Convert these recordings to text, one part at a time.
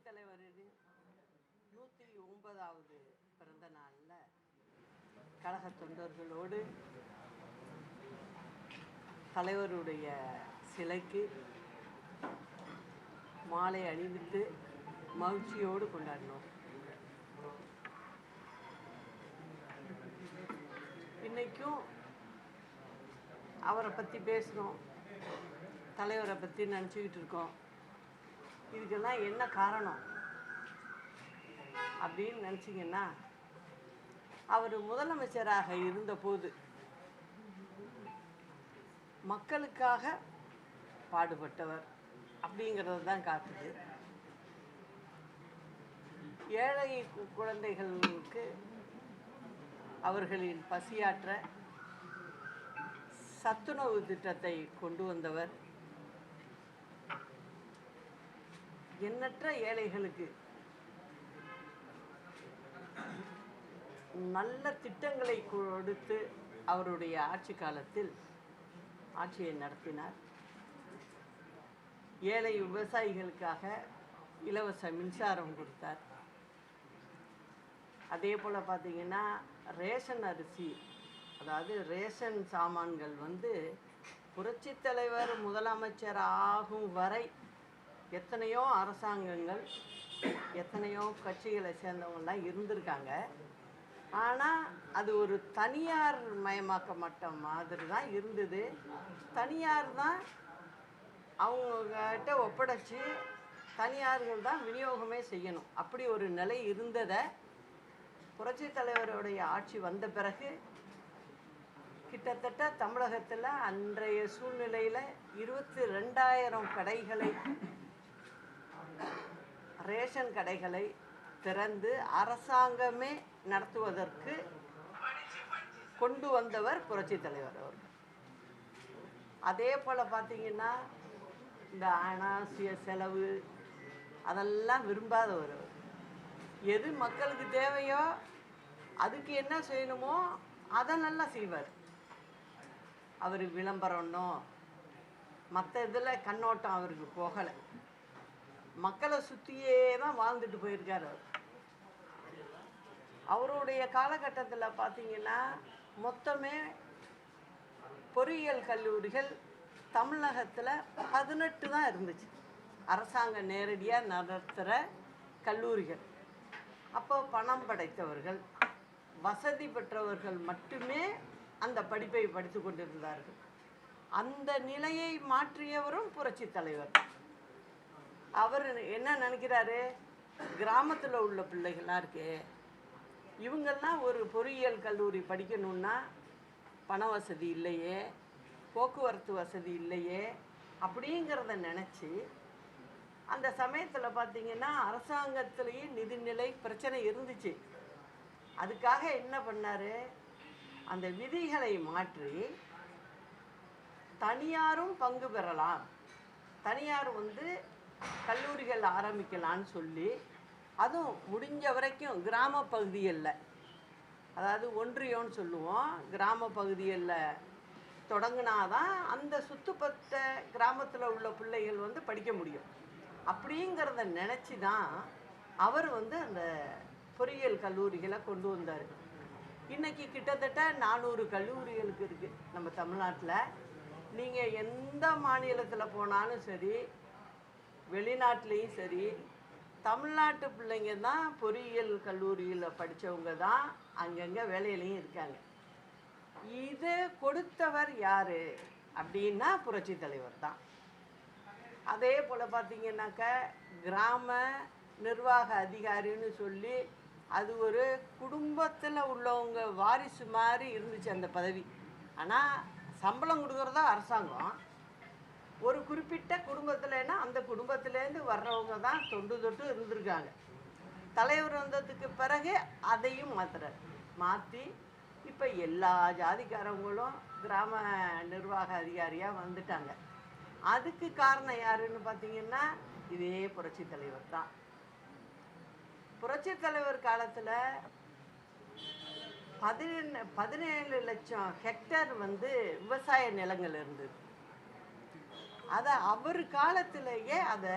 தலைவரின் 109வது பிறந்த நாளில் கழக தொண்டர்களோடு தலைவருடைய சிலைக்கு மாலை அணிவித்து மகிழ்ச்சியோடு கொண்டாடினோம். இன்றைக்கும் அவரை பற்றி பேசுகிறோம், தலைவரை பற்றி நினச்சிக்கிட்டு இருக்கோம். இதுக்கெல்லாம் என்ன காரணம் அப்படின்னு நினச்சிங்கன்னா, அவர் முதலமைச்சராக இருந்தபோது மக்களுக்காக பாடுபட்டவர் அப்படிங்கிறது தான் காட்டுது. ஏழை குழந்தைகளுக்கு அவர்களின் பசியாற்ற சத்துணவு திட்டத்தை கொண்டு வந்தவர். எண்ணற்ற ஏழைகளுக்கு நல்ல திட்டங்களை கொடுத்து அவருடைய ஆட்சி காலத்தில் ஆட்சியை நடத்தினார். ஏழை விவசாயிகளுக்காக இலவச மின்சாரம் கொடுத்தார். அதே போல் பார்த்திங்கன்னா ரேஷன் அரிசி, அதாவது ரேஷன் சாமான்கள் புரட்சி தலைவர் முதலமைச்சர் ஆகும் வரை எத்தனையோ அரசாங்கங்கள் எத்தனையோ கட்சிகளை சேர்ந்தவங்களாம் இருந்திருக்காங்க. ஆனால் அது ஒரு தனியார் மயமாக்கப்பட்ட மாதிரி தான் இருந்தது. தனியார் தான் அவங்கக்கிட்ட ஒப்படைச்சி தனியார்கள் தான் விநியோகமே செய்யணும். அப்படி ஒரு நிலை இருந்ததை புரட்சி தலைவருடைய ஆட்சி வந்த பிறகு கிட்டத்தட்ட தமிழகத்தில் அன்றைய சூழ்நிலையில் 22,000 கடைகளை, ரேஷன் கடைகளை திறந்து அரசாங்கமே நடத்துவதற்கு கொண்டு வந்தவர் புரட்சி தலைவர் அவர்கள். அதே போல் பார்த்திங்கன்னா இந்த அனாவசிய செலவு அதெல்லாம் விரும்பாதவர். எது மக்களுக்கு தேவையோ அதுக்கு என்ன செய்யணுமோ அதை நல்லா செய்வார். அவர் விளம்பரம்னோ மற்ற இதில் கண்ணோட்டம் அவருக்கு போகலை. மக்களை சுற்றியே தான் வாழ்ந்துட்டு போயிருக்கார். அவருடைய காலகட்டத்தில் பார்த்திங்கன்னா மொத்தமே பொறியியல் கல்லூரிகள் தமிழகத்தில் 18 தான் இருந்துச்சு, அரசாங்கம் நேரடியாக நடத்துகிற கல்லூரிகள். அப்போ பணம் படைத்தவர்கள், வசதி பெற்றவர்கள் மட்டுமே அந்த படிப்பை படித்து கொண்டிருந்தார்கள். அந்த நிலையை மாற்றியவரும் புரட்சி தலைவர். அவர் என்ன நினைக்கிறாரு, கிராமத்தில் உள்ள பிள்ளைகளாக இருக்கு, இவங்கெல்லாம் ஒரு பொறியியல் கல்லூரி படிக்கணுன்னா பண வசதி இல்லையே, போக்குவரத்து வசதி இல்லையே அப்படிங்கிறத நினச்சி அந்த சமயத்தில் பார்த்திங்கன்னா அரசாங்கத்திலேயே நிதிநிலை பிரச்சனை இருந்துச்சு. அதுக்காக என்ன பண்ணார், அந்த விதிகளை மாற்றி தனியாரும் பங்கு பெறலாம், தனியார் கல்லூரிகள் ஆரம்பிக்கலான்னு சொல்லி, அதுவும் முடிஞ்ச வரைக்கும் கிராம பகுதிகளில், அதாவது ஒன்றியம்னு சொல்லுவோம், கிராம பகுதிகளில் தொடங்கினாதான் அந்த சுற்றுப்பட்ட கிராமத்தில் உள்ள பிள்ளைகள் படிக்க முடியும். அப்படிங்கிறத நினச்சி தான் அவர் அந்த பொறியியல் கல்லூரிகளை கொண்டு வந்தார். இன்றைக்கி கிட்டத்தட்ட 400 கல்லூரிகளுக்கு இருக்குது நம்ம தமிழ்நாட்டில். நீங்கள் எந்த மாநிலத்தில் போனாலும் சரி, வெளிநாட்டிலையும் சரி, தமிழ்நாட்டு பிள்ளைங்க தான் பொறியியல் கல்லூரியில் படித்தவங்க தான் அங்கங்கே வேலையிலையும் இருக்காங்க. இது கொடுத்தவர் யார் அப்படின்னா புரட்சி தலைவர் தான். அதே போல் பார்த்திங்கனாக்கா கிராம நிர்வாக அதிகாரின்னு சொல்லி அது ஒரு குடும்பத்தில் உள்ளவங்க வாரிசு மாதிரி இருந்துச்சு அந்த பதவி. ஆனால் சம்பளம் கொடுக்குறதா அரசாங்கம். ஒரு குறிப்பிட்ட குடும்பத்தில்னா அந்த குடும்பத்திலேருந்து வர்றவங்க தான் தொண்டு தொட்டு இருந்திருக்காங்க. தலைவர் வந்ததுக்கு பிறகு அதையும் மாற்றி இப்போ எல்லா ஜாதிக்காரங்களும் கிராம நிர்வாக அதிகாரியாக வந்துட்டாங்க. அதுக்கு காரணம் யாருன்னு பார்த்திங்கன்னா இதே புரட்சி தலைவர் தான். புரட்சி தலைவர் காலத்தில் 17 லட்சம் ஹெக்டேர் விவசாய நிலங்கள் இருந்தது. அதை அவர் காலத்திலேயே அதை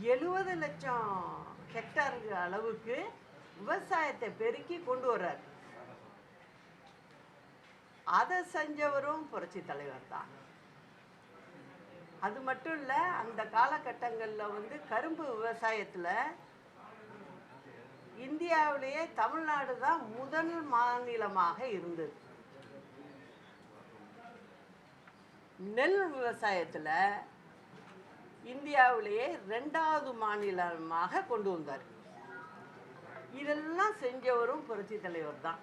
70 லட்சம் ஹெக்டார் அளவுக்கு விவசாயத்தை பெருக்கி கொண்டு வர்றாரு. அதை செஞ்சவரும் புரட்சி தலைவர் தான். அது மட்டும் இல்லை, அந்த காலகட்டங்களில் வந்து கரும்பு விவசாயத்தில் இந்தியாவிலேயே தமிழ்நாடு தான் முதல் மாநிலமாக இருந்தது. நெல் விவசாயத்தில் இந்தியாவிலேயே 2வது மாநிலமாக கொண்டு வந்தார். இதெல்லாம் செஞ்சவரும் புரட்சி தலைவர் தான்.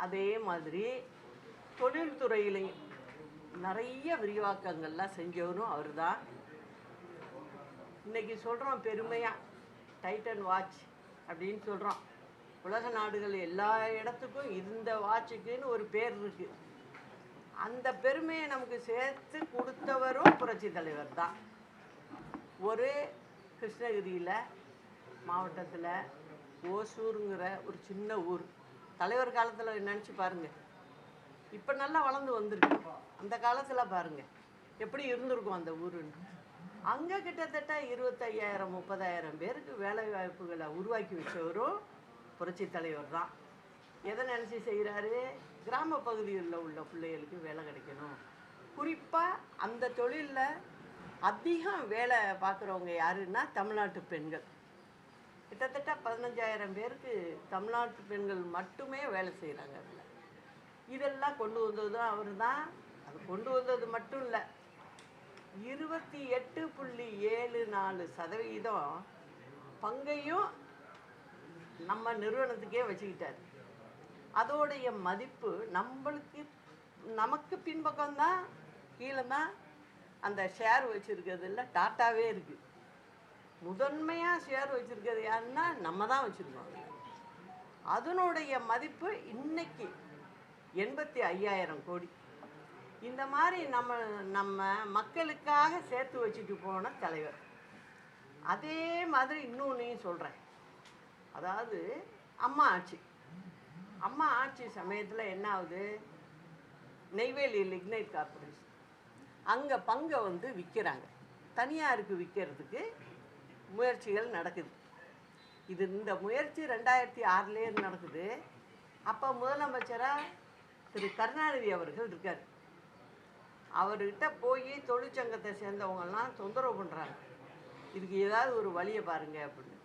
அதே மாதிரி தொழில்துறையிலையும் நிறைய விரிவாக்கங்கள்லாம் செஞ்சவரும் அவர் தான். இன்றைக்கி சொல்கிறோம் பெருமையாக டைட்டன் வாட்ச் அப்படின்னு சொல்கிறோம். உலக நாடுகள் எல்லா இடத்துக்கும் இந்த வாட்சுக்குன்னு ஒரு பேர் இருக்குது. அந்த பெருமையை நமக்கு சேர்த்து கொடுத்தவரும் புரட்சி தலைவர் தான். ஒரு கிருஷ்ணகிரியில் மாவட்டத்தில் ஓசூருங்கிற ஒரு சின்ன ஊர், தலைவர் காலத்தில் நினச்சி பாருங்கள், இப்போ நல்லா வளர்ந்து வந்திருக்கு. அந்த காலத்தில் பாருங்கள் எப்படி இருந்திருக்கும் அந்த ஊருன்னு. அங்கே கிட்டத்தட்ட 25,000 30,000 பேருக்கு வேலை வாய்ப்புகளை உருவாக்கி வச்சவரும் புரட்சி தலைவர் தான். எதை நினச்சி செய்கிறாரு? கிராம பகுதிகளில் உள்ள பிள்ளைகளுக்கு வேலை கிடைக்கணும். குறிப்பாக அந்த தொழிலில் அதிகம் வேலை பார்க்குறவங்க யாருன்னா தமிழ்நாட்டு பெண்கள். கிட்டத்தட்ட 15,000 பேருக்கு தமிழ்நாட்டு பெண்கள் மட்டுமே வேலை செய்கிறாங்க. அதில் இதெல்லாம் கொண்டு வந்ததும் அவர் தான். அது கொண்டு வந்தது மட்டும் இல்லை, 28.74% பங்கையும் நம்ம நிறுவனத்துக்கே வச்சுக்கிட்டார். அதோடைய மதிப்பு நமக்கு பின்பக்கம்தான், கீழே தான் அந்த ஷேர் வச்சுருக்கிறது இல்லை, டாட்டாவே இருக்குது. முதன்மையாக ஷேர் வச்சுருக்கிறது யாருன்னா நம்ம தான் வச்சுருக்கோம். அதனுடைய மதிப்பு இன்னைக்கு 85,000 கோடி. இந்த மாதிரி நம்ம மக்களுக்காக சேர்த்து வச்சுட்டு போன தலைவர். அதே மாதிரி இன்னொன்றையும் சொல்கிறேன். அதாவது அம்மா ஆட்சி சமயத்தில் என்ன ஆகுது, நெய்வேலி லிக்னைட் கார்பரேஷன் அங்கே பங்கை வந்து விற்கிறாங்க. தனியாருக்கு விற்கிறதுக்கு முயற்சிகள் நடக்குது. இந்த முயற்சி 2006லேயே நடக்குது. அப்போ முதலமைச்சராக திரு கருணாநிதி அவர்கள் இருக்கார். அவர்கிட்ட போய் தொழிற்சங்கத்தை சேர்ந்தவங்கெல்லாம் தொந்தரவு பண்ணுறாங்க, இதுக்கு ஏதாவது ஒரு வழியை பாருங்க அப்படின்னு.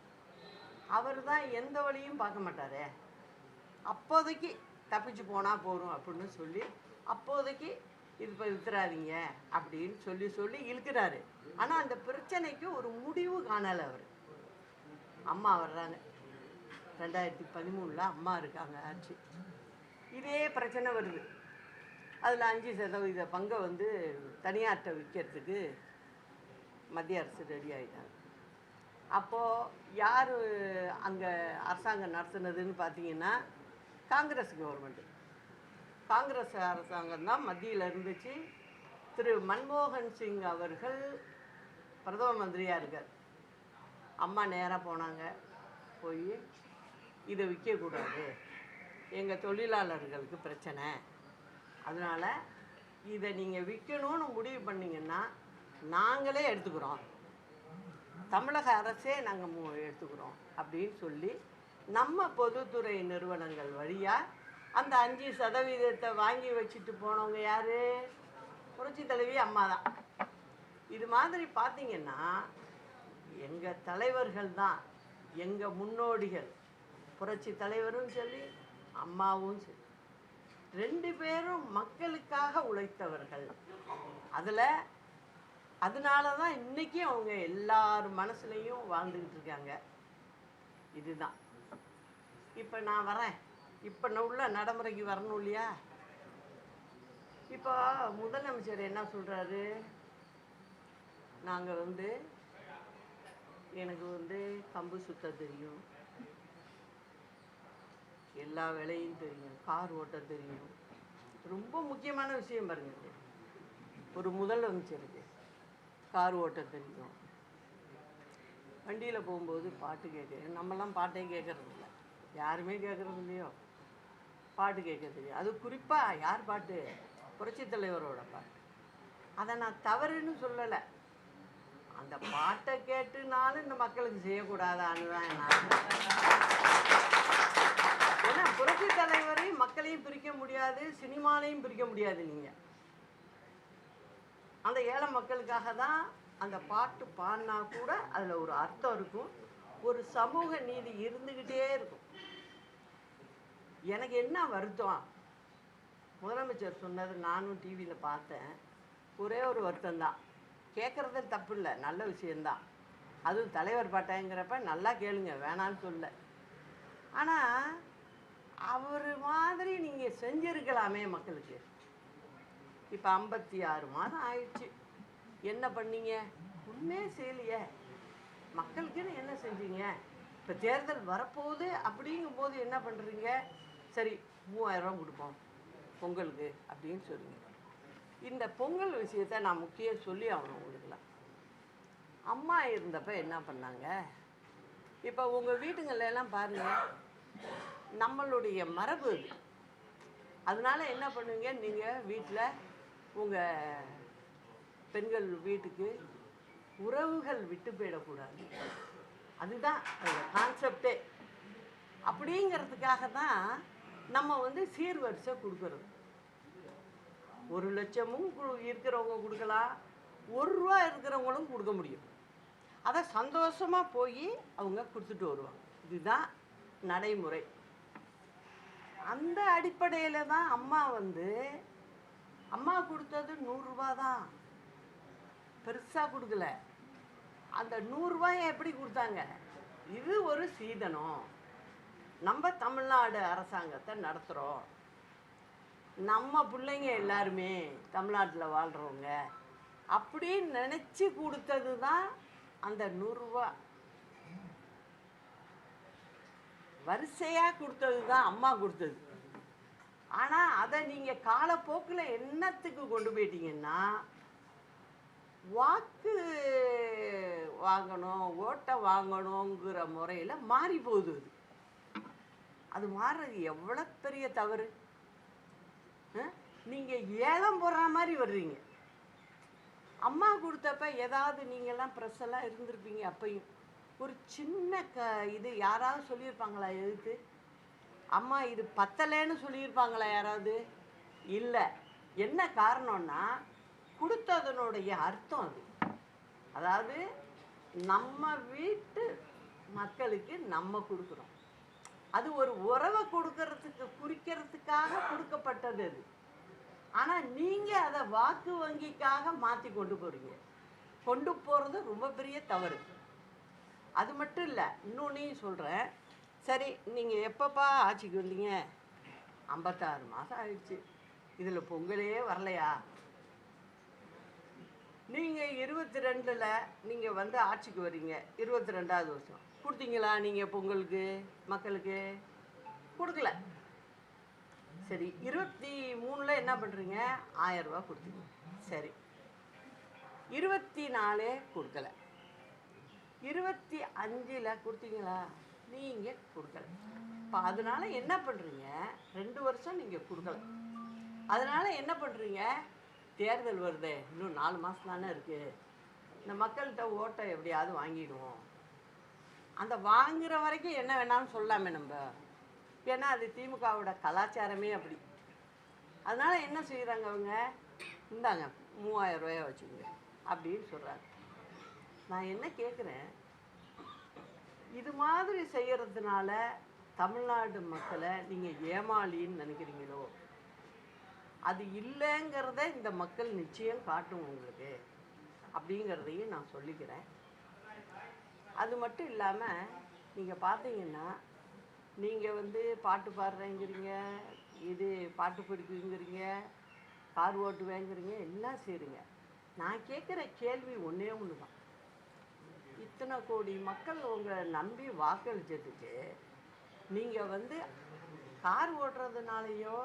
அவர் தான் எந்த வழியும் பார்க்க மாட்டாரே, அப்போதைக்கு தப்பிச்சு போனால் போகிறோம் அப்படின்னு சொல்லி அப்போதைக்கு இது இப்போ வித்துறாதீங்க அப்படின்னு சொல்லி இழுக்கிறாரு. ஆனால் அந்த பிரச்சனைக்கு ஒரு முடிவு காணலை அவர். அம்மா வர்றாங்க, 2013 அம்மா இருக்காங்க ஆட்சி. இதே பிரச்சனை வருது. அதில் 5% பங்கை வந்து தனியார்கிட்ட விற்கிறதுக்கு மத்திய அரசு ரெடி ஆகிட்டாங்க. அப்போது யார் அங்கே அரசாங்கம் நடத்துனதுன்னு பார்த்தீங்கன்னா காங்கிரஸ் கவர்மெண்ட்டு. காங்கிரஸ் அரசாங்கம் தான் மத்தியில் இருந்துச்சு. திரு மன்மோகன் சிங் அவர்கள் பிரதம மந்திரியாக இருக்கார். அம்மா நேராக போனாங்க, போய் இதை விற்கக்கூடாது, எங்கள் தொழிலாளர்களுக்கு பிரச்சனை, அதனால் இதை நீங்கள் விற்கணும்னு முடிவு பண்ணிங்கன்னா நாங்களே எடுத்துக்கிறோம், தமிழக அரசே நாங்கள் எடுத்துக்கிறோம் அப்படின்னு சொல்லி நம்ம பொதுத்துறை நிறுவனங்கள் வழியாக அந்த 5% வாங்கி வச்சுட்டு போனவங்க யார்? புரட்சி தலைவி அம்மா தான். இது மாதிரி பார்த்திங்கன்னா எங்கள் தலைவர்கள் தான், எங்கள் முன்னோடிகள். புரட்சி தலைவரும் சரி, அம்மாவும் சரி, 2 பேரும் மக்களுக்காக உழைத்தவர்கள். அதனால தான் இன்றைக்கி அவங்க எல்லார் மனசுலையும் வாழ்ந்துக்கிட்டு இருக்காங்க. இதுதான். இப்போ நான் வரேன், இப்போ உள்ள நடைமுறைக்கு வரணும் இல்லையா? இப்போ முதலமைச்சர் என்ன சொல்கிறாரு, நாங்கள் வந்து எனக்கு வந்து கம்பு சுத்த தெரியும், எல்லா வேலையும் தெரியும், கார் ஓட்ட தெரியும். ரொம்ப முக்கியமான விஷயம் பாருங்க, ஒரு முதலமைச்சருக்கு கார் ஓட்ட தெரியும், வண்டியில் போகும்போது பாட்டு கேட்க, நம்மலாம் பாட்டே கேட்குறது இல்லை, யாருமே கேட்குறது இல்லையோ, பாட்டு கேட்க தெரியும். அது குறிப்பாக யார் பாட்டு? புரட்சி தலைவரோட பாட்டு. அதை நான் தவறுன்னு சொல்லலை, அந்த பாட்டை கேட்டுனாலும் இந்த மக்களுக்கு செய்யக்கூடாதான்னு தான் நான். ஏன்னா புரட்சி தலைவரையும் மக்களையும் பிரிக்க முடியாது, சினிமாலையும் பிரிக்க முடியாது. நீங்கள் அந்த ஏழை மக்களுக்காக தான் அந்த பாட்டு பாடினா கூட அதில் ஒரு அர்த்தம் இருக்கும், ஒரு சமூக நீதி இருந்துக்கிட்டே இருக்கும். எனக்கு என்ன வருத்தம், முதலமைச்சர் சொன்னது நானும் டிவியில் பார்த்தேன். ஒரே ஒரு வருத்தம்தான், கேட்குறது தப்பு இல்லை, நல்ல விஷயந்தான். அதுவும் தலைவர் பாட்டேங்கிறப்ப நல்லா கேளுங்க, வேணான்னு சொல்ல. ஆனால் அவர் மாதிரி நீங்கள் செஞ்சுருக்கலாமே மக்களுக்கு. இப்போ 56 மாதம் ஆயிடுச்சு, என்ன பண்ணீங்க? ஒன்றே செய்யலையே. மக்களுக்குன்னு என்ன செஞ்சீங்க? இப்போ தேர்தல் வரப்போகுது அப்படிங்கும்போது என்ன பண்ணுறீங்க? சரி 3000 ரூபா கொடுப்போம் பொங்கலுக்கு அப்படின்னு சொல்லுங்க. இந்த பொங்கல் விஷயத்தை நான் முக்கியம் சொல்லி ஆகணும் உங்களுக்குலாம். அம்மா இருந்தப்போ என்ன பண்ணாங்க? இப்போ உங்கள் வீட்டுங்களெல்லாம் பாருங்கள், நம்மளுடைய மரபு இது. அதனால என்ன பண்ணுவீங்க, நீங்கள் வீட்டில் உங்கள் பெண்கள் வீட்டுக்கு உறவுகள் விட்டு போயிடக்கூடாது. அதுதான் கான்செப்டே. அப்படிங்கிறதுக்காக தான் நம்ம வந்து சீர்வரிசை கொடுக்கறது. 1 லட்சமும் இருக்கிறவங்க கொடுக்கலாம், 1 ரூபா இருக்கிறவங்களும் கொடுக்க முடியும். அதை சந்தோஷமாக போய் அவங்க கொடுத்துட்டு வருவாங்க. இதுதான் நடைமுறை. அந்த அடிப்படையில் தான் அம்மா வந்து, அம்மா கொடுத்தது 100 ரூபா தான், பெருசாக கொடுக்கல. அந்த 100 ரூபாயை எப்படி கொடுத்தாங்க? இது ஒரு சீதனம், நம்ம தமிழ்நாடு அரசாங்கத்தை நடத்துகிறோம், நம்ம பிள்ளைங்க எல்லாருமே தமிழ்நாட்டில் வாழ்கிறவங்க அப்படின்னு நினச்சி கொடுத்தது தான் அந்த 100 ரூபா. வரிசையாக கொடுத்தது தான் அம்மா கொடுத்தது. ஆனால் அதை நீங்கள் காலப்போக்கில் என்னத்துக்கு கொண்டு போயிட்டீங்கன்னா, வாக்கு வாங்கணும், ஓட்டை வாங்கணுங்கிற முறையில் மாறி போகுது. அது மாறுறது எவ்வளோ பெரிய தவறு. நீங்கள் ஏலம் போடுற மாதிரி வர்றீங்க. அம்மா கொடுத்தப்ப ஏதாவது நீங்கள்லாம் ப்ரெஸ்ஸெல்லாம் இருந்திருப்பீங்க. அப்பையும் ஒரு சின்ன இது யாராவது சொல்லியிருப்பாங்களா? எதுக்கு அம்மா இது பத்தலைன்னு சொல்லியிருப்பாங்களா யாராவது? இல்லை. என்ன காரணம்னா, கொடுத்ததனுடைய அர்த்தம் அது. அதாவது நம்ம வீட்டு மக்களுக்கு நம்ம கொடுக்குறோம், அது ஒரு உறவை கொடுக்கறதுக்கு குறிக்கிறதுக்காக கொடுக்கப்பட்டது அது. ஆனால் நீங்கள் அதை வாக்கு வங்கிக்காக மாற்றி கொண்டு போகிறீங்க. கொண்டு போகிறது ரொம்ப பெரிய தவறு. அது மட்டும் இல்லை, இன்னொன்னையும் சொல்கிறேன். சரி, நீங்கள் எப்பப்பா ஆட்சிக்கு வந்தீங்க? 56 மாதம் ஆயிடுச்சு, இதில் பொங்கலே வரலையா? நீங்கள் 22ல் நீங்கள் வந்து ஆட்சிக்கு வரீங்க, 22வது வருஷம் கொடுத்தீங்களா நீங்கள் பொங்கலுக்கு மக்களுக்கு? கொடுக்கல. சரி, 23ல் என்ன பண்ணுறீங்க? 1000 ரூபா கொடுத்தீங்க. சரி, 24 கொடுக்கல. 25ல் கொடுத்தீங்களா? நீங்கள் கொடுக்கல. இப்போ அதனால் என்ன பண்ணுறீங்க? 2 வருஷம் நீங்கள் கொடுக்கல. அதனால் என்ன பண்ணுறீங்க? தேர்தல் வருது, இன்னும் 4 மாதம் தானே இருக்குது, இந்த மக்கள்கிட்ட ஓட்டை எப்படியாவது வாங்கிடுவோம். அந்த வாங்குகிற வரைக்கும் என்ன வேணாலும் சொல்லாமே நம்ம. ஏன்னா அது திமுகவோட கலாச்சாரமே அப்படி. அதனால் என்ன செய்கிறாங்க அவங்க? இந்தாங்க 3000 ரூபாயை வச்சுக்கோங்க அப்படின்னு சொல்கிறாங்க. நான் என்ன கேட்குறேன், இது மாதிரி செய்கிறதுனால தமிழ்நாடு மக்களை நீங்கள் ஏமாளின்னு நினைக்கிறீங்களோ? அது இல்லைங்கிறத இந்த மக்கள் நிச்சயம் காட்டும் உங்களுக்கு அப்படிங்கிறதையும் நான் சொல்லிக்கிறேன். அது மட்டும் இல்லாமல் நீங்கள் பார்த்தீங்கன்னா, நீங்கள் வந்து பாட்டு பாடுறேங்கிறீங்க, இது பாட்டு பிடிக்குங்கிறீங்க, கார் ஓட்டு வேங்குறீங்க, எல்லாம் செய்கிறீங்க. நான் கேட்குற கேள்வி ஒன்றே ஒன்று தான். இத்தனை கோடி மக்கள் உங்களை நம்பி வாக்களித்ததுக்கு நீங்கள் வந்து கார் ஓட்டுறதுனாலையோ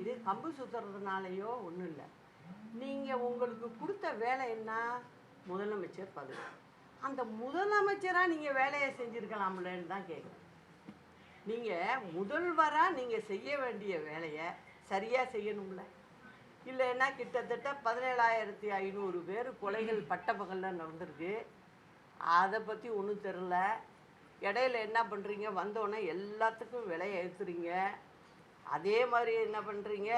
இது கம்பு சுற்றுறதுனாலையோ ஒன்றும் இல்லை. நீங்கள் உங்களுக்கு கொடுத்த வேலை என்ன? முதலமைச்சர் பதவி. அந்த முதலமைச்சராக நீங்கள் வேலையை செஞ்சுருக்கலாம்லன்னு தான் கேட்குறேன். நீங்கள் முதல்வராக நீங்கள் செய்ய வேண்டிய வேலையை சரியாக செய்யணும்ல. இல்லைன்னா கிட்டத்தட்ட 17,500 பேர் கொலைகள் பட்டப்பகலில் நடந்திருக்கு. அதை பற்றி ஒன்றும் தெரில. இடையில என்ன பண்ணுறீங்க, வந்தோடனே எல்லாத்துக்கும் விலையை ஏற்றுறீங்க. அதே மாதிரி என்ன பண்ணுறீங்க,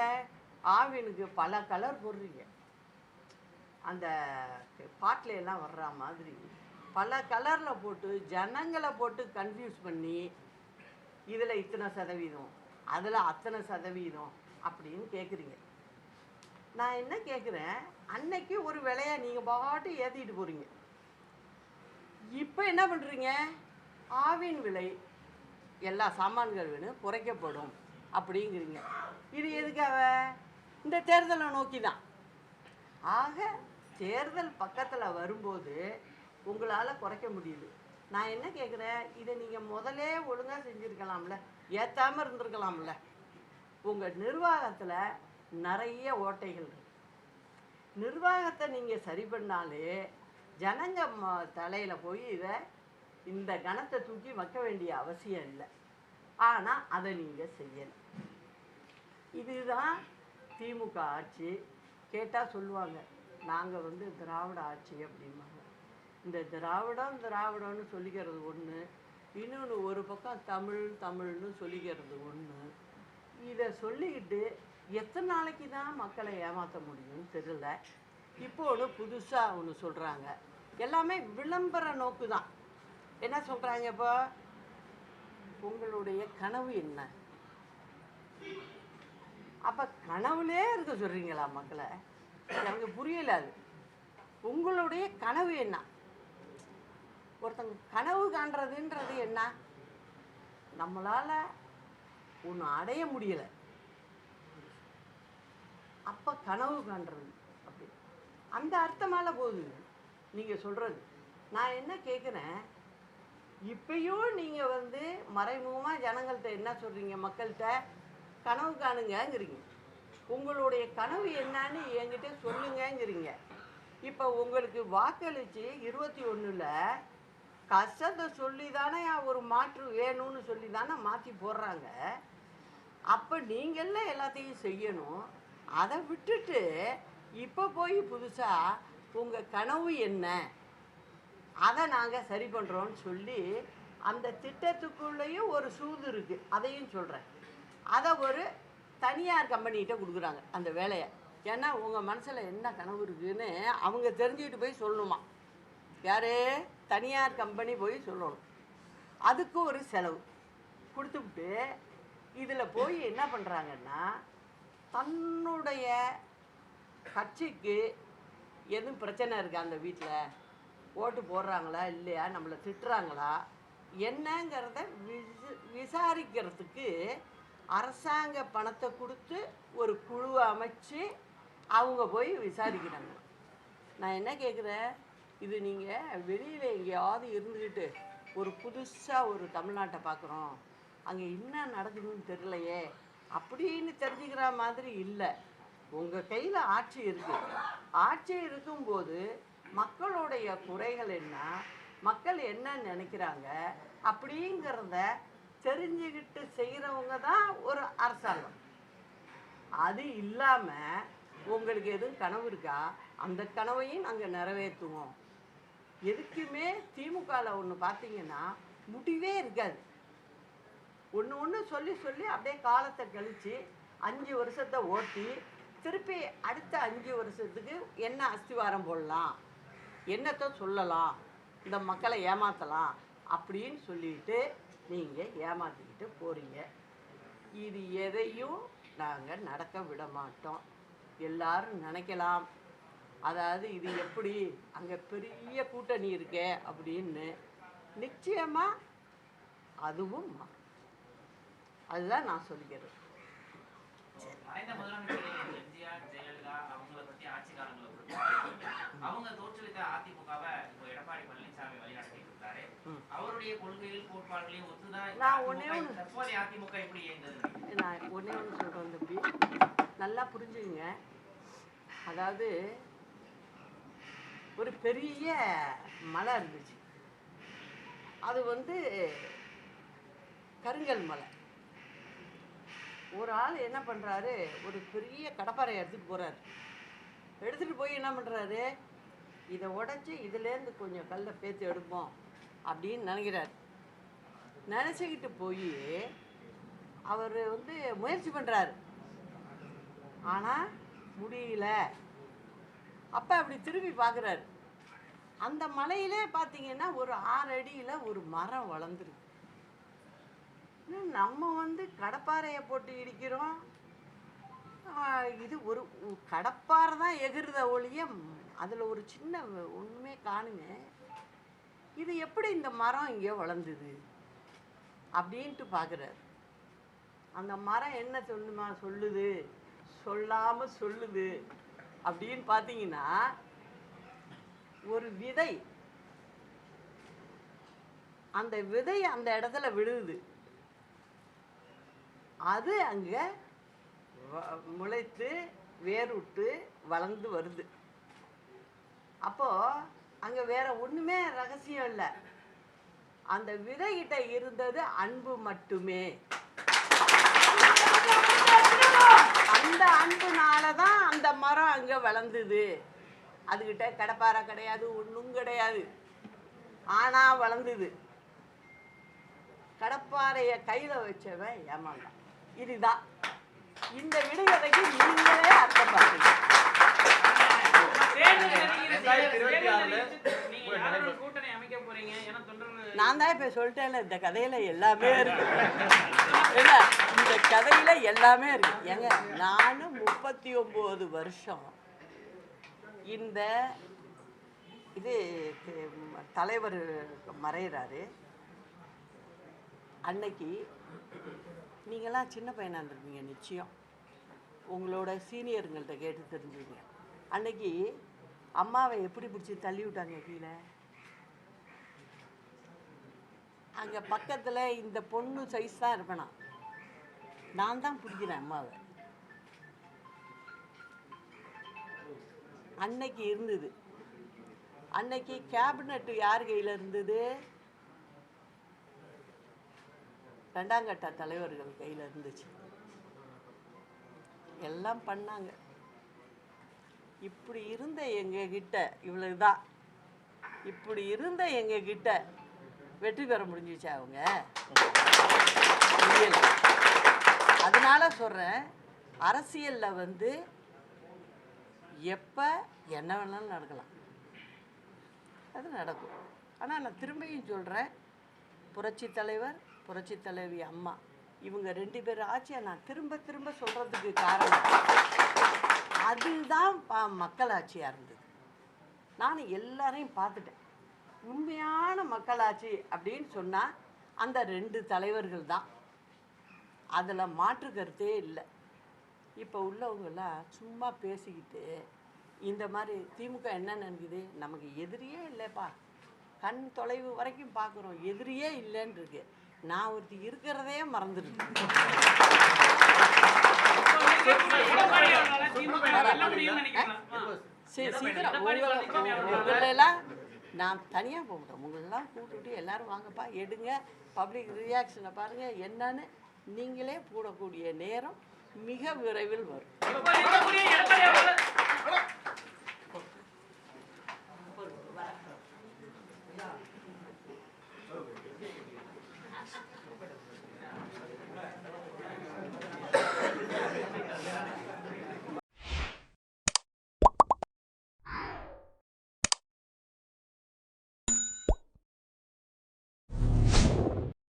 ஆவினுக்கு பல கலர் போடுறீங்க. அந்த பாட்டில் எல்லாம் வர்ற மாதிரி பல கலரில் போட்டு ஜனங்களை போட்டு கன்ஃபியூஸ் பண்ணி இதில் இத்தனை சதவீதம், அதில் அத்தனை சதவீதம் அப்படின்னு கேட்குறீங்க. நான் என்ன கேட்குறேன், அன்னைக்கு ஒரு விலையை நீங்கள் பாட்டு ஏற்றிட்டு போகிறீங்க. இப்போ என்ன பண்ணுறீங்க, ஆவின் விலை எல்லா சாமான்கள் வேணும் குறைக்கப்படும் அப்படிங்கிறீங்க. இது எதுக்காக? இந்த தேர்தலை நோக்கி தான். ஆக தேர்தல் பக்கத்தில் வரும்போது உங்களால் குறைக்க முடியுது. நான் என்ன கேட்குறேன், இதை நீங்கள் முதலே ஒழுங்காக செஞ்சுருக்கலாம்ல, ஏற்றாமல் இருந்திருக்கலாம்ல. உங்கள் நிர்வாகத்தில் நிறைய ஓட்டைகள் இருக்கு. நிர்வாகத்தை நீங்கள் சரி பண்ணாலே ஜனங்க தலையில் போய் இந்த கணத்தை தூக்கி வைக்க வேண்டிய அவசியம் இல்லை. ஆனால் அதை நீங்கள் செய்யலை. இதுதான் திமுக ஆட்சி. கேட்டால் சொல்லுவாங்க, நாங்கள் திராவிட ஆட்சி அப்படிம்பாங்க. இந்த திராவிடம்னு சொல்லிக்கிறது ஒன்று, இன்னொன்று ஒரு பக்கம் தமிழ்னு சொல்லிக்கிறது ஒன்று. இதை சொல்லிக்கிட்டு எத்தனை நாளைக்கு தான் மக்களை ஏமாற்ற முடியும்னு தெரியல. இப்போ ஒன்று புதுசாக ஒன்று சொல்கிறாங்க, எல்லாமே விளம்பர நோக்கு தான். என்ன சொல்கிறாங்க, இப்போ உங்களுடைய கனவு என்ன? அப்போ கனவுலே இருக்க சொல்கிறீங்களா மக்களை? எனக்கு புரியல. அது உங்களுடைய கனவு என்ன? ஒருத்தங்க கனவு காண்றதுன்றது என்ன? நம்மளால் ஒன்று அடைய முடியலை, அப்போ கனவு காண்றது அப்படி அந்த அர்த்தமால போகுது நீங்கள் சொல்கிறது. நான் என்ன கேட்குறேன், இப்பயும் நீங்கள் மறைமுகமாக ஜனங்கள்கிட்ட என்ன சொல்கிறீங்க, மக்கள்கிட்ட கனவு காணுங்கங்கிறீங்க. உங்களுடைய கனவு என்னன்னு என்கிட்ட சொல்லுங்கங்கிறீங்க. இப்போ உங்களுக்கு வாக்களித்து 21ல் கஷ்டத்தை சொல்லி தானே ஒரு மாற்று வேணும்னு சொல்லி தானே மாற்றி போடுறாங்க. அப்போ நீங்கள்லாம் எல்லாத்தையும் செய்யணும். அதை விட்டுட்டு இப்போ போய் புதுசாக உங்கள் கனவு என்ன, அதை நாங்கள் சரி பண்ணுறோன்னு சொல்லி அந்த திட்டத்துக்குள்ளேயும் ஒரு சூது இருக்குது. அதையும் சொல்கிறேன். அதை ஒரு தனியார் கம்பெனிகிட்ட கொடுக்குறாங்க அந்த வேலையை. ஏன்னா உங்கள் மனசில் என்ன கனவு இருக்குதுன்னு அவங்க தெரிஞ்சுக்கிட்டு போய் சொல்லணுமா. யார்? தனியார் கம்பெனி போய் சொல்லணும். அதுக்கு ஒரு செலவு கொடுத்துவிட்டு இதில் போய் என்ன பண்ணுறாங்கன்னா, தன்னுடைய கட்சிக்கு எதுவும் பிரச்சனை இருக்கா, அந்த வீட்டில் ஓட்டு போடுறாங்களா இல்லையா, நம்மளை திட்டுறாங்களா என்னங்கிறத விசாரிக்கிறதுக்கு அரசாங்க பணத்தை கொடுத்து ஒரு குழுவை அமைச்சு அவங்க போய் விசாரிக்கிறாங்க. நான் என்ன கேட்குறேன், இது நீங்கள் வெளியில் எங்கேயாவது இருந்துக்கிட்டு ஒரு புதுசாக ஒரு தமிழ்நாட்டை பார்க்குறோம், அங்கே என்ன நடக்குதுன்னு தெரியலையே அப்படின்னு தெரிஞ்சுக்கிற மாதிரி இல்லை. உங்கள் கையில் ஆட்சி இருக்குது. ஆட்சி இருக்கும்போது மக்களுடைய குறைகள் என்ன, மக்கள் என்ன நினைக்கிறாங்க அப்படிங்கிறத தெரிஞ்சுக்கிட்டு செய்கிறவங்க தான் ஒரு அரசாங்கம். அது இல்லாமல் உங்களுக்கு எதுவும் கனவு இருக்கா, அந்த கனவையும் நாங்கள் நிறைவேற்றுவோம். எதுக்குமே திமுகவில் ஒன்று பார்த்தீங்கன்னா முடிவே இருக்காது. ஒன்று சொல்லி அப்படியே காலத்தை கழித்து 5 வருஷத்தை ஓட்டி திருப்பி அடுத்த 5 வருஷத்துக்கு என்ன அஸ்திவாரம் போடலாம், என்னத்தை சொல்லலாம், இந்த மக்களை ஏமாற்றலாம் அப்படின்னு சொல்லிட்டு நீங்கள் ஏமாற்றிக்கிட்டு போகிறீங்க. இது எதையும் நாங்கள் நடக்க விட மாட்டோம். எல்லாரும் நினைக்கலாம், அதாவது இது எப்படி அங்கே பெரிய கூட்டணி இருக்கே அப்படின்னு. நிச்சயமாக அதுவும் அதுதான் நான் சொல்லிக்கிறேன். அவங்க தோற்றுவித்த அதிமுகவை இப்போ எடப்பாடி பழனிசாமி வழிநடத்திட்டு இருக்காரு. அவருடைய கொள்கைகள் கோட்பாடுகளையும் ஒத்துதான் தற்போதைய அதிமுக எப்படி இயங்குது? நான் ஒன்னே ஒன்று சொல்கிறேன் தம்பி, நல்லா புரிஞ்சுங்க. அதாவது ஒரு பெரிய மலை இருந்துச்சு. அது கருங்கல் மலை. ஒரு ஆள் என்ன பண்ணுறாரு, ஒரு பெரிய கடப்பாறையை எடுத்துகிட்டு போகிறாரு. எடுத்துகிட்டு போய் என்ன பண்ணுறாரு, இதை உடச்சி இதுலேருந்து கொஞ்சம் கல்லை பேத்து எடுப்போம் அப்படின்னு நினைக்கிறார். நினச்சிக்கிட்டு போய் அவர் முயற்சி பண்ணுறாரு. ஆனால் முடியல. அப்போ அப்படி திரும்பி பார்க்குறாரு. அந்த மலையிலே பார்த்தீங்கன்னா ஒரு 6 அடியில் ஒரு மரம் வளர்ந்துருக்கு. நம்ம கடப்பாறையை போட்டு இடிக்கிறோம், இது ஒரு கடப்பாறை தான் எகிறுத ஒழிய அதில் ஒரு சின்ன ஒன்றுமே காணுங்க. இது எப்படி இந்த மரம் இங்கே வளர்ந்துது அப்படின்ட்டு பார்க்குறாரு. அந்த மரம் என்ன சொல்லுது, சொல்லாமல் சொல்லுது அப்படின்னு பார்த்தீங்கன்னா, ஒரு விதை, அந்த விதை அந்த இடத்துல விழுது. அது அங்கே முளைத்து வேறுட்டு வளர்ந்து வருது. அப்போது அங்கே வேற ஒன்றுமே ரகசியம் இல்லை. அந்த விதைகிட்ட இருந்தது அன்பு மட்டுமே. அந்த அன்புனால தான் அந்த மரம் அங்கே வளர்ந்துது. அதுகிட்ட கடப்பாறை கிடையாது, ஒன்றும் கிடையாது. ஆனால் வளர்ந்துது. கடப்பாறையை கையில் வச்சவன் ஏமாந்தான். இதுதான் இந்த விடுகதைக்கு நீங்களே அர்த்தம் பார்த்தீங்க. நான் தான் இப்போ சொல்லிட்டேன்ல, இந்த கதையில் எல்லாமே இருக்கு. என்ன, இந்த கதையில் எல்லாமே இருக்கு. ஏங்க, நானும் 39 வருஷம் இந்த இது தலைவர் மறைகிறாரு. அன்னைக்கு நீங்களாம் சின்ன பையனாக இருந்திருப்பீங்க, நிச்சயம் உங்களோட சீனியருங்கள்ட்ட கேட்டு தெரிஞ்சுங்க. அன்னைக்கு அம்மாவை எப்படி பிடிச்சி தள்ளி விட்டாங்க கீழே. அங்கே பக்கத்தில் இந்த பொண்ணு சைஸ் தான் இருப்பேனா, நான் தான் பிடிக்கிறேன் அம்மாவை. அன்னைக்கு இருந்தது. அன்னைக்கு கேபினட் யார் கையில் இருந்தது? 2ஆம் கட்ட தலைவர்கள் கையில் இருந்துச்சு. எல்லாம் பண்ணாங்க. இப்படி இருந்த எங்ககிட்ட இவ்வளவுதான், இப்படி இருந்த எங்ககிட்ட வெற்றி பெற முடிஞ்சிச்சா அவங்க? முடியல. அதனால சொல்கிறேன், அரசியலில் எப்போ என்ன வேணாலும் நடக்கலாம், அது நடக்கும். ஆனால் நான் திரும்பியும் சொல்கிறேன், புரட்சி தலைவர், புரட்சி தலைவி அம்மா, இவங்க 2 பேர் ஆட்சியை நான் திரும்ப திரும்ப சொல்கிறதுக்கு காரணம் அதுதான் மக்களாட்சியாக இருந்தது. நான் எல்லாரையும் பார்த்துட்டேன். உண்மையான மக்களாட்சி அப்படின்னு சொன்னால் அந்த 2 தலைவர்கள் தான். அதில் மாற்று கருத்தே இல்லை. இப்போ உள்ளவங்கெல்லாம் சும்மா பேசிக்கிட்டு இந்த மாதிரி திமுக என்ன நினைக்குது, நமக்கு எதிரியே இல்லைப்பா, கண் தொலைவு வரைக்கும் பார்க்குறோம், எதிரியே இல்லைன்னு இருக்கு. நான் ஒருத்தி இருக்கிறதே மறந்துருக்கு. சீக்கிரம் உங்களெல்லாம் நான் தனியாக போகட்டும், உங்களெல்லாம் கூப்பிட்டு எல்லாரும் வாங்கப்பா, எடுங்க, பப்ளிக் ரியாக்ஷனை பாருங்கள் என்னன்னு நீங்களே போடக்கூடிய நேரம் மிக விரைவில் வரும்.